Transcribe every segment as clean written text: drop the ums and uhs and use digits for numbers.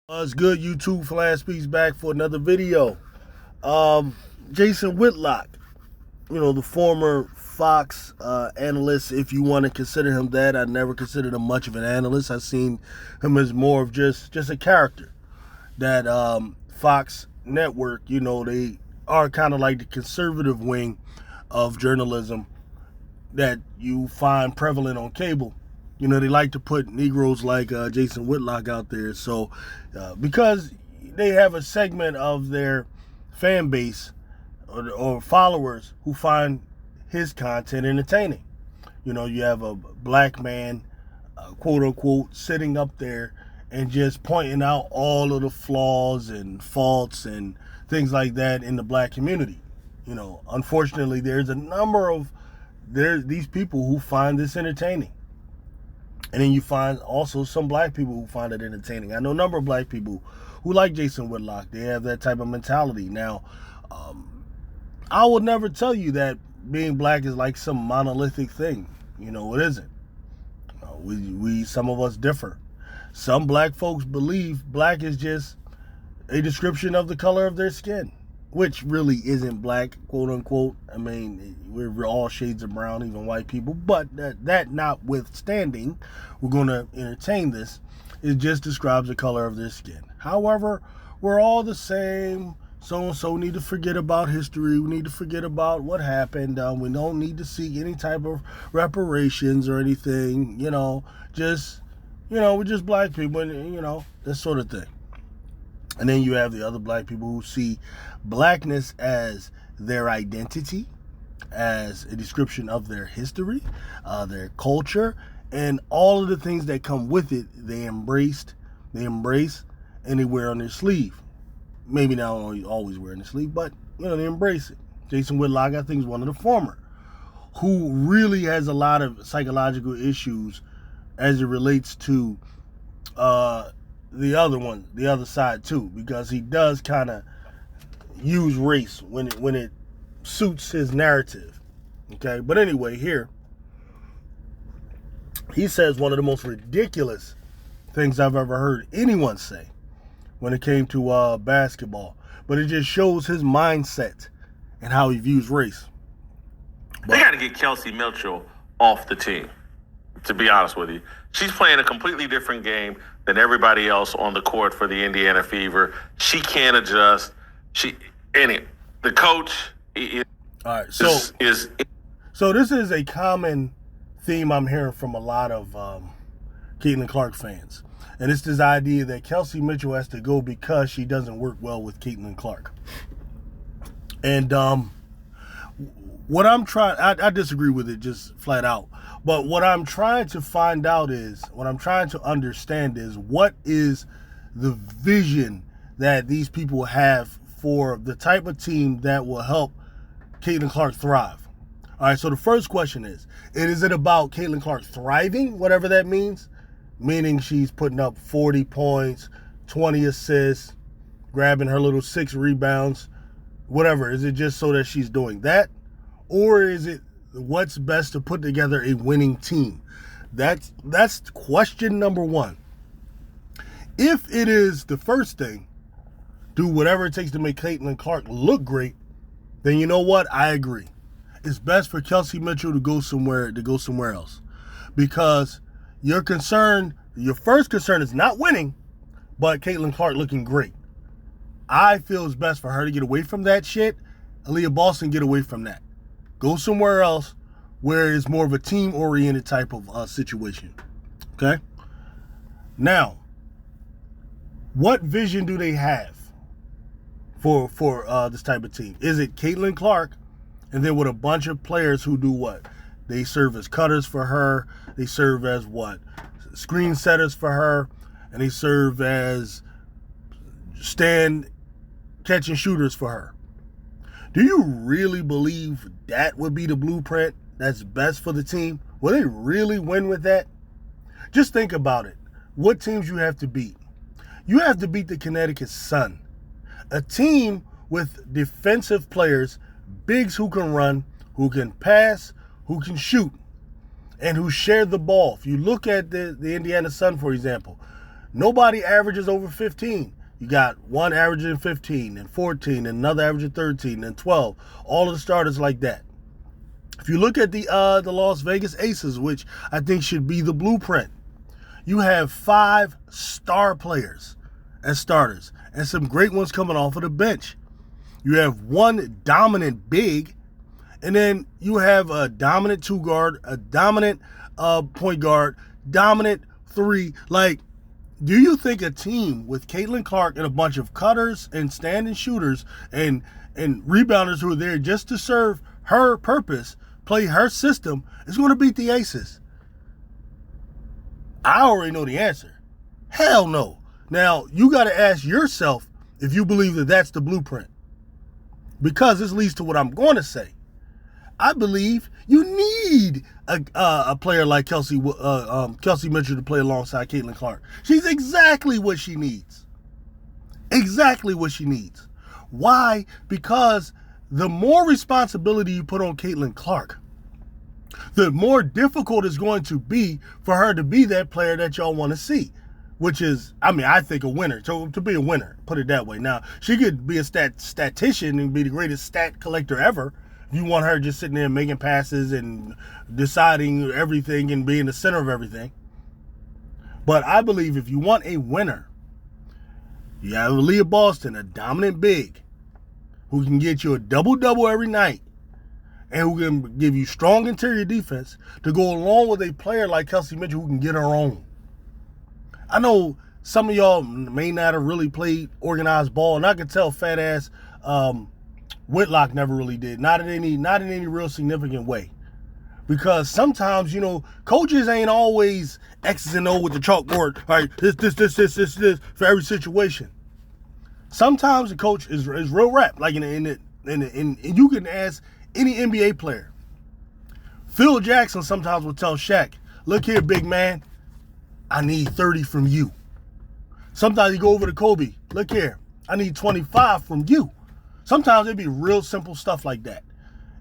It's good, YouTube. Flash Speaks back for another video. Jason Whitlock, the former Fox analyst, if you want to consider him that. I never considered him much of an analyst. I seen him as more of just a character. That Fox Network, they are kind of like the conservative wing of journalism that you find prevalent on cable. They like to put Negroes like Jason Whitlock out there. So, because they have a segment of their fan base or followers who find his content entertaining. You have a black man, quote unquote, sitting up there and just pointing out all of the flaws and faults and things like that in the black community. Unfortunately, there's a number of these people who find this entertaining. And then you find also some black people who find it entertaining. I know a number of black people who like Jason Whitlock. They have that type of mentality. Now, I would never tell you that being black is like some monolithic thing. It isn't. Some of us differ. Some black folks believe black is just a description of the color of their skin, which really isn't black, quote unquote. I mean, we're all shades of brown, even white people. But that notwithstanding, we're going to entertain this. It just describes the color of their skin. However, we're all the same. So need to forget about history. We need to forget about what happened. We don't need to seek any type of reparations or anything. We're just black people, and that sort of thing. And then you have the other black people who see blackness as their identity, as a description of their history, their culture, and all of the things that come with it. They embrace, and they wear on their sleeve. Maybe not always wearing the sleeve, but they embrace it. Jason Whitlock, I think, is one of the former, who really has a lot of psychological issues as it relates to the other side too, because he does kind of use race when it suits his narrative. Okay, but anyway, here he says one of the most ridiculous things I've ever heard anyone say when it came to basketball, but it just shows his mindset and how he views race. They got to get Kelsey Mitchell off the team, to be honest with you. She's playing a completely different game than everybody else on the court for the Indiana Fever. She can't adjust. The coach is... All right, so this is a common theme I'm hearing from a lot of Caitlin Clark fans. And it's this idea that Kelsey Mitchell has to go because she doesn't work well with Caitlin Clark. And what I'm trying... I disagree with it just flat out. But what I'm trying to find out is, what I'm trying to understand is, what is the vision that these people have for the type of team that will help Caitlin Clark thrive? All right, so the first question is it about Caitlin Clark thriving, whatever that means? Meaning she's putting up 40 points, 20 assists, grabbing her little 6 rebounds, whatever. Is it just so that she's doing that? Or is it what's best to put together a winning team? That's question number one. If it is the first thing, do whatever it takes to make Caitlin Clark look great, then you know what? I agree. It's best for Kelsey Mitchell to go somewhere else. Because your first concern is not winning, but Caitlin Clark looking great. I feel it's best for her to get away from that shit. Aaliyah Boston, get away from that. Go somewhere else where it's more of a team-oriented type of situation. Okay? Now, what vision do they have for this type of team? Is it Caitlin Clark, and then with a bunch of players who do what? They serve as cutters for her. They serve as what? Screen setters for her. And they serve as stand catch and shooters for her. Do you really believe that would be the blueprint that's best for the team? Will they really win with that? Just think about it. What teams you have to beat? You have to beat the Connecticut Sun, a team with defensive players, bigs who can run, who can pass, who can shoot, and who share the ball. If you look at the Indiana Sun, for example, Nobody averages over 15. You got one averaging 15 and 14 and another averaging 13 and 12. All of the starters like that. If you look at the Las Vegas Aces, which I think should be the blueprint, you have 5 star players as starters and some great ones coming off of the bench. You have one dominant big, and then you have a dominant 2 guard, a dominant point guard, dominant 3. Like, do you think a team with Caitlin Clark and a bunch of cutters and standing shooters and rebounders who are there just to serve her purpose, play her system, is going to beat the Aces? I already know the answer. Hell no. Now, you got to ask yourself if you believe that that's the blueprint. Because this leads to what I'm going to say. I believe you need a player like Kelsey Mitchell to play alongside Caitlin Clark. She's exactly what she needs. Exactly what she needs. Why? Because the more responsibility you put on Caitlin Clark, the more difficult it's going to be for her to be that player that y'all want to see. Which is, I think a winner. So to be a winner, put it that way. Now, she could be a statistician and be the greatest stat collector ever. If you want her just sitting there making passes and deciding everything and being the center of everything. But I believe if you want a winner, you have Leah Boston, a dominant big, who can get you a double-double every night and who can give you strong interior defense to go along with a player like Kelsey Mitchell who can get her own. I know some of y'all may not have really played organized ball, and I can tell fat ass Whitlock never really did. Not in any real significant way. Because sometimes, coaches ain't always X's and O with the chalkboard. All right, this for every situation. Sometimes the coach is real rap. Like and you can ask any NBA player. Phil Jackson sometimes will tell Shaq, "Look here, big man, I need 30 from you." Sometimes you go over to Kobe. "Look here, I need 25 from you." Sometimes it'd be real simple stuff like that.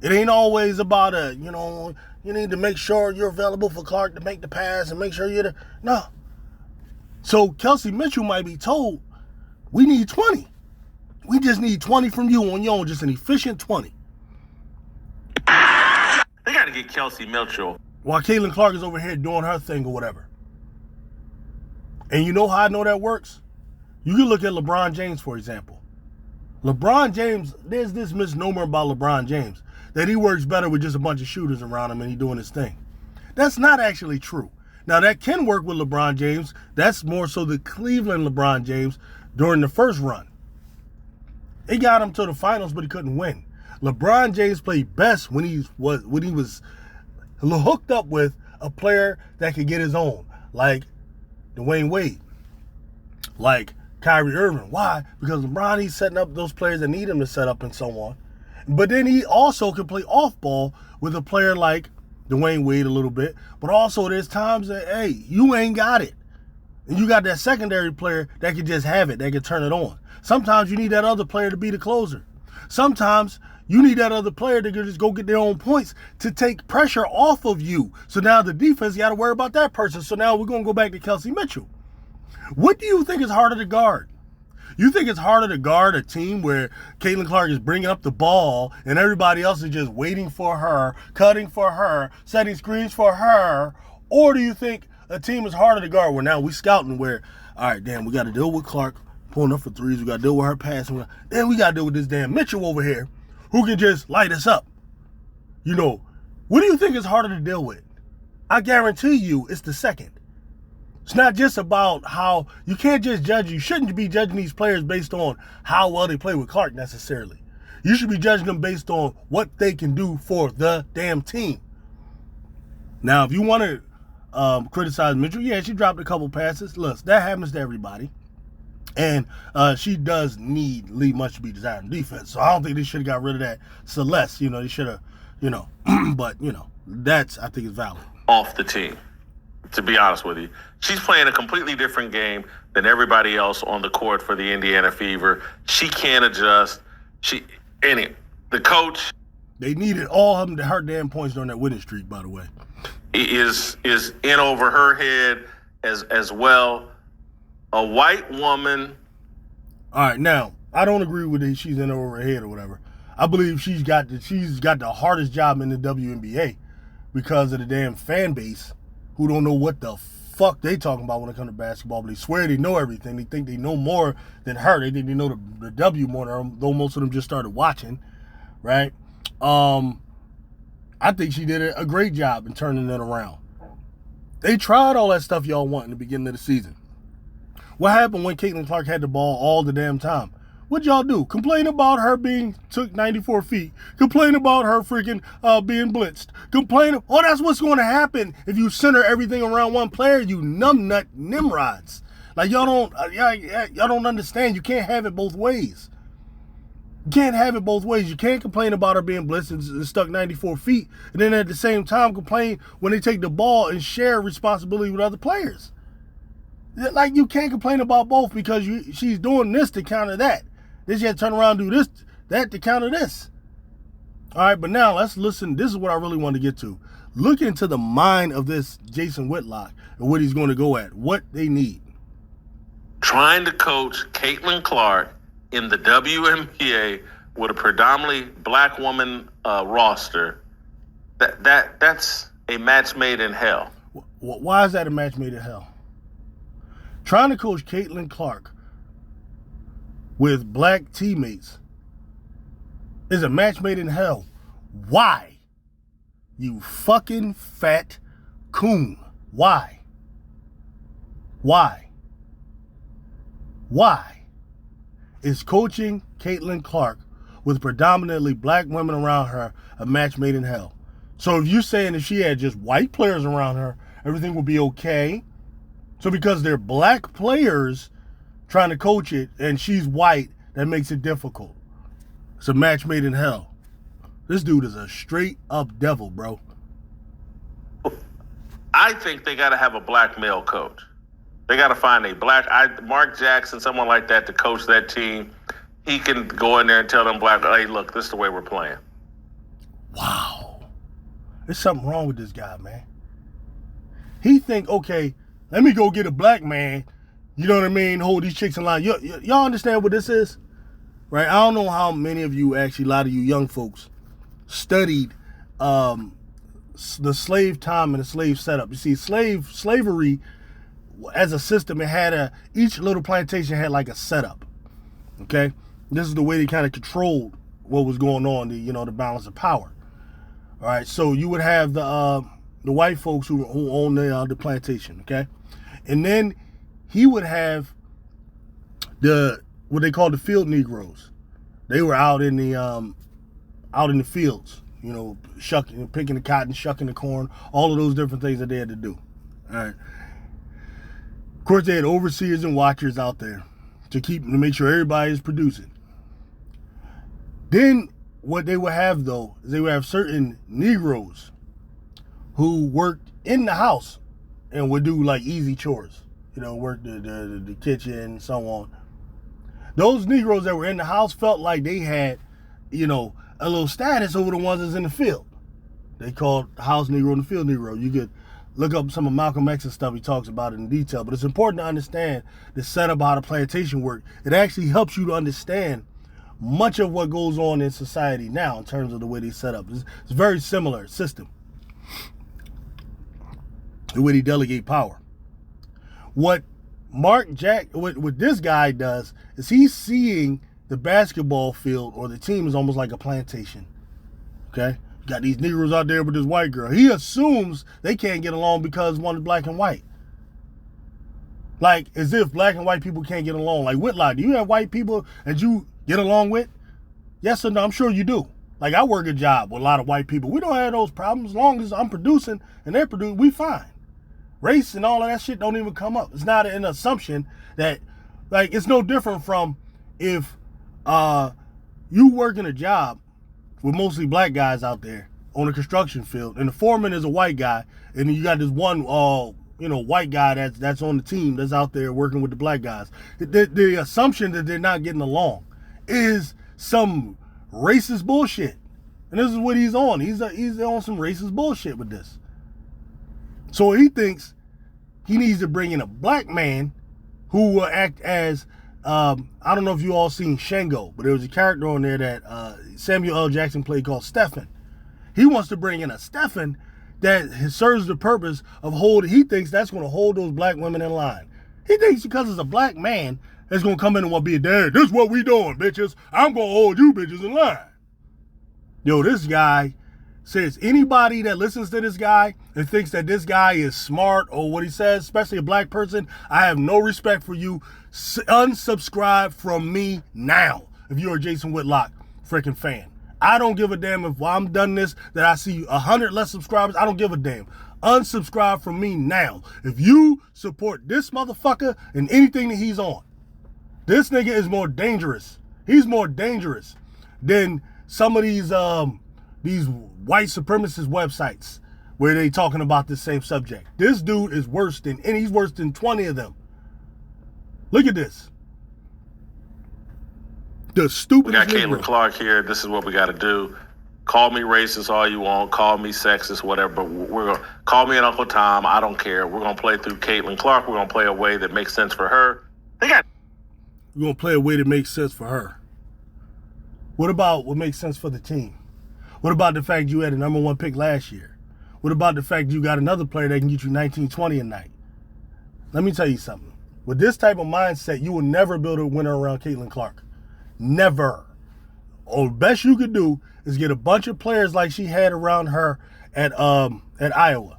It ain't always about you need to make sure you're available for Clark to make the pass and make sure you're no. So Kelsey Mitchell might be told, we need 20. We just need 20 from you on your own, just an efficient 20. They got to get Kelsey Mitchell. While Caitlin Clark is over here doing her thing or whatever. And you know how I know that works? You can look at LeBron James, for example. LeBron James, there's this misnomer about LeBron James, that he works better with just a bunch of shooters around him and he's doing his thing. That's not actually true. Now, that can work with LeBron James. That's more so the Cleveland LeBron James during the first run. It got him to the finals, but he couldn't win. LeBron James played best when he was hooked up with a player that could get his own, like Dwayne Wade, like Kyrie Irving. Why? Because LeBron, he's setting up those players that need him to set up and so on. But then he also can play off ball with a player like Dwayne Wade a little bit. But also there's times that, hey, you ain't got it. And you got that secondary player that can just have it, that can turn it on. Sometimes you need that other player to be the closer. Sometimes you need that other player to just go get their own points to take pressure off of you. So now the defense, you got to worry about that person. So now we're going to go back to Kelsey Mitchell. What do you think is harder to guard? You think it's harder to guard a team where Caitlin Clark is bringing up the ball and everybody else is just waiting for her, cutting for her, setting screens for her? Or do you think a team is harder to guard where now we scouting where, all right, damn, we got to deal with Clark pulling up for threes. We got to deal with her passing. Then we got to deal with this damn Mitchell over here who can just light us up. What do you think is harder to deal with? I guarantee you it's the second. It's not just about how, you can't just judge, you shouldn't be judging these players based on how well they play with Clark necessarily. You should be judging them based on what they can do for the damn team. Now, if you want to criticize Mitchell, yeah, she dropped a couple passes. Look, that happens to everybody. And she does leave much to be desired in defense. So I don't think they should have got rid of that Celeste. They should have, but, that's, I think, is valid. Off the team, to be honest with you. She's playing a completely different game than everybody else on the court for the Indiana Fever. She can't adjust. The coach. They needed all of them to hurt damn points during that winning streak, by the way. Is in over her head as well. a white woman. All right, now I don't agree with it. She's in over her head or whatever. I believe she's got the hardest job in the WNBA because of the damn fan base who don't know what the fuck they talking about when it comes to basketball, but they swear they know everything. They think they know more than her. They think they know the W more than her, though most of them just started watching, right? I think she did a great job in turning it around. They tried all that stuff y'all want in the beginning of the season. What happened when Caitlin Clark had the ball all the damn time? What'd y'all do? Complain about her being took 94 feet. Complain about her freaking being blitzed. That's what's going to happen if you center everything around one player, you numbnut Nimrods. Like y'all don't understand. You can't have it both ways. You can't have it both ways. You can't complain about her being blitzed and stuck 94 feet, and then at the same time complain when they take the ball and share responsibility with other players. Like, you can't complain about both because she's doing this to counter that. Then she had to turn around and do that to counter this. All right, but now let's listen. This is what I really want to get to. Look into the mind of this Jason Whitlock and what he's going to go at, what they need. Trying to coach Caitlin Clark in the WNBA with a predominantly black woman roster, that's a match made in hell. Why is that a match made in hell? Trying to coach Caitlin Clark with black teammates is a match made in hell. Why? You fucking fat coon. Why? Why? Why is coaching Caitlin Clark with predominantly black women around her a match made in hell? So if you're saying if she had just white players around her, everything would be okay. So because they're black players trying to coach it and she's white, that makes it difficult. It's a match made in hell. This dude is a straight up devil, bro. I think they got to have a black male coach. They got to find a Mark Jackson, someone like that to coach that team. He can go in there and tell them hey, look, this is the way we're playing. Wow. There's something wrong with this guy, man. He think, okay, let me go get a black man, you know what I mean, hold these chicks in line. Y'all understand what this is? Right? I don't know how many of you, actually, a lot of you young folks, studied the slave time and the slave setup. You see, slavery as a system, it had each little plantation had like a setup. Okay? This is the way they kind of controlled what was going on, the balance of power. All right, so you would have the white folks who own the plantation, okay? And then he would have what they call the field Negroes. They were out in the fields, shucking, picking the cotton, shucking the corn, all of those different things that they had to do. All right. Of course, they had overseers and watchers out there to make sure everybody is producing. Then what they would have, though, is they would have certain Negroes who worked in the house and would do like easy chores, work the kitchen and so on. Those Negroes that were in the house felt like they had, a little status over the ones that's in the field. They called the house Negro and the field Negro. You could look up some of Malcolm X's stuff. He talks about it in detail, but it's important to understand the setup how the plantation worked. It actually helps you to understand much of what goes on in society now in terms of the way they set up. It's a very similar system. The way they delegate power. What this guy does is he's seeing the basketball field or the team is almost like a plantation. Okay? You got these Negroes out there with this white girl. He assumes they can't get along because one is black and white. Like, as if black and white people can't get along. Like, Whitlock, do you have white people that you get along with? Yes or no? I'm sure you do. Like, I work a job with a lot of white people. We don't have those problems. As long as I'm producing and they're producing, we fine. Race and all of that shit don't even come up. It's not an assumption that, like, it's no different from if you work in a job with mostly black guys out there on a construction field, and the foreman is a white guy, and then you got this one, white guy that's on the team that's out there working with the black guys. The assumption that they're not getting along is some racist bullshit, and this is what he's on. He's on some racist bullshit with this. So he thinks he needs to bring in a black man who will act as, I don't know if you all seen Shango, but there was a character on there that Samuel L. Jackson played called Stephen. He wants to bring in a Stephen that serves the purpose of he thinks that's going to hold those black women in line. He thinks because it's a black man that's going to come in and want to be a dad. This is what we doing, bitches. I'm going to hold you bitches in line. Yo, this guy says anybody that listens to this guy and thinks that this guy is smart or what he says, especially a black person, I have no respect for you. Unsubscribe from me now if you're a Jason Whitlock freaking fan. I don't give a damn if while I'm done this that I see 100 less subscribers. I don't give a damn. Unsubscribe from me now. If you support this motherfucker and anything that he's on, this nigga is more dangerous. He's more dangerous than some of these white supremacist websites where they talking about the same subject. This dude is worse than, and he's worse than 20 of them. Look at this. The stupidest. We got Caitlin Clark here. This is what we got to do. Call me racist all you want. Call me sexist, whatever. But we're gonna call me an Uncle Tom. I don't care. We're gonna play through Caitlin Clark. We're gonna play a way that makes sense for her. We're gonna play a way that makes sense for her. What about what makes sense for the team? What about the fact you had a number 1 pick last year? What about the fact you got another player that can get you 19, 20 a night? Let me tell you something. With this type of mindset, you will never build a winner around Caitlin Clark. Never. Or the best you could do is get a bunch of players like she had around her at Iowa.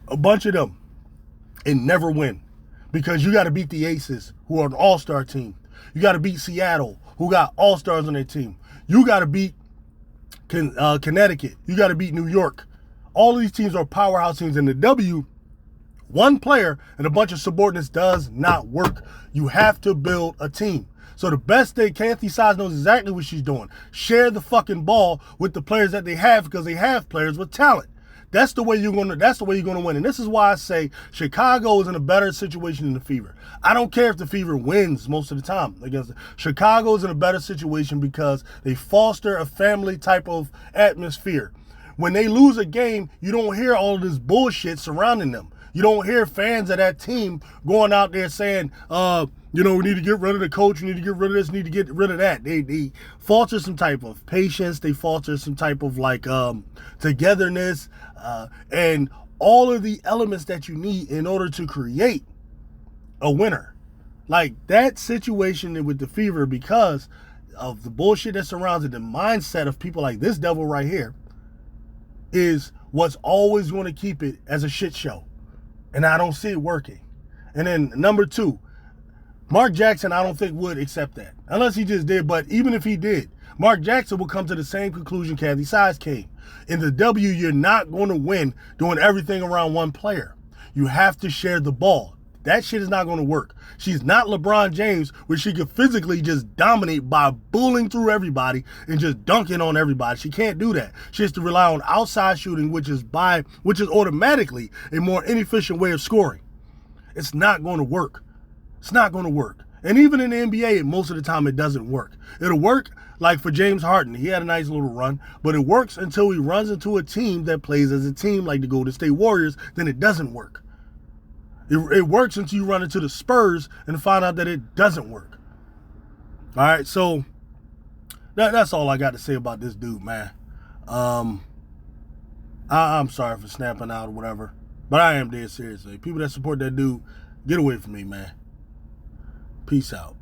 A bunch of them. And never win. Because you got to beat the Aces, who are an all-star team. You got to beat Seattle, who got all-stars on their team. You got to beat Connecticut. You got to beat New York. All of these teams are powerhouse teams. And the W, one player and a bunch of subordinates does not work. You have to build a team. So the best thing, Kathy Sides knows exactly what she's doing. Share the fucking ball with the players that they have because they have players with talent. That's the way you're gonna win. And this is why I say Chicago is in a better situation than the Fever. I don't care if the Fever wins most of the time against them. Chicago is in a better situation because they foster a family type of atmosphere. When they lose a game, you don't hear all of this bullshit surrounding them. You don't hear fans of that team going out there saying, we need to get rid of the coach, we need to get rid of this, we need to get rid of that. They foster some type of patience, they foster some type of togetherness, and all of the elements that you need in order to create a winner. Like that situation with the Fever, because of the bullshit that surrounds it, the mindset of people like this devil right here is what's always going to keep it as a shit show. And I don't see it working. And then number 2, Mark Jackson, I don't think would accept that. Unless he just did. But even if he did, Mark Jackson will come to the same conclusion Kathy Sides came. In the W, you're not going to win doing everything around one player. You have to share the ball. That shit is not going to work. She's not LeBron James, where she could physically just dominate by bullying through everybody and just dunking on everybody. She can't do that. She has to rely on outside shooting, which is automatically a more inefficient way of scoring. It's not going to work. It's not going to work. And even in the NBA, most of the time it doesn't work. It'll work like for James Harden. He had a nice little run, but it works until he runs into a team that plays as a team like the Golden State Warriors, then it doesn't work. It works until you run into the Spurs and find out that it doesn't work. All right, so that's all I got to say about this dude, man. I'm sorry for snapping out or whatever, but I am dead serious. People that support that dude, get away from me, man. Peace out.